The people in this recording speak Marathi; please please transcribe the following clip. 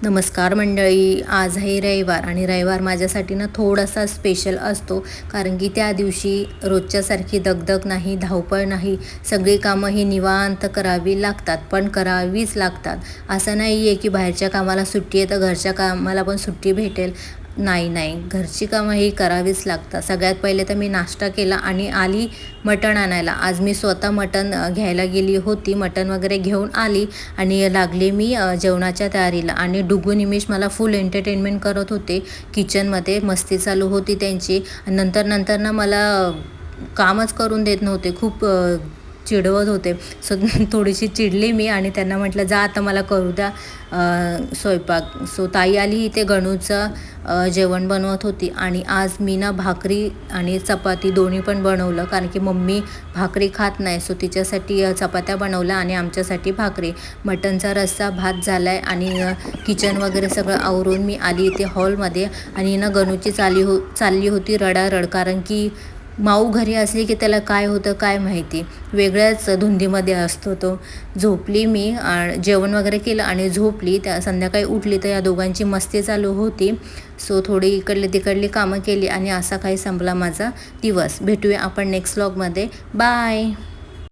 नमस्कार मंडळी. आज आहे रविवार आणि रविवार माझ्यासाठी ना थोडासा स्पेशल असतो, कारण की त्या दिवशी रोजच्यासारखी दगदग नाही, धावपळ नाही. सगळी कामं ही निवांत करावी लागतात, पण करावीच लागतात. असं नाही आहे की बाहेरच्या कामाला सुट्टी आहे तर घरच्या कामाला पण सुट्टी भेटेल. नाही, घरची कामं ही करावीच लागतात. सगळ्यात पहिले तर मी नाश्ता केला आणि आली मटण आणायला. आज मी स्वतः मटण घ्यायला गेली होती. मटण वगैरे घेऊन आली आणि लागले मी जेवणाच्या तयारीला. आणि डुगू निमिष मला फुल एंटरटेनमेंट करत होते. किचनमध्ये मस्ती चालू होती त्यांची. नंतर ना मला कामच करून देत नव्हते. खूप चिडवत होते. सो थोडीशी चिडली मी आणि त्यांना म्हटलं, जा आता मला करू द्या स्वयंपाक. सो ताई आली इथे गणूचं जेवण बनवत होती. आणि आज मी ना भाकरी आणि चपाती दोन्ही पण बनवलं, कारण की मम्मी भाकरी खात नाही. सो तिच्यासाठी चपात्या बनवल्या आणि आमच्यासाठी भाकरी. मटणचा रस्सा भात झाला आहे आणि किचन वगैरे सगळं आवरून मी आली इथे हॉलमध्ये. आणि ना गणूची चालली होती रडारड, कारण की माऊ घरी असली की त्याला काय होतं काय माहिती, वेगळ्याच धुंदीमध्ये असतो तो. झोपली मी, जेवण वगैरे केलं आणि झोपली. त्या संध्याकाळी उठली तर या दोघांची मस्ती चालू होती. सो थोडी इकडली तिकडली कामं केली आणि असा काही संपला माझा दिवस. भेटूया आपण नेक्स्ट व्लॉगमध्ये. बाय.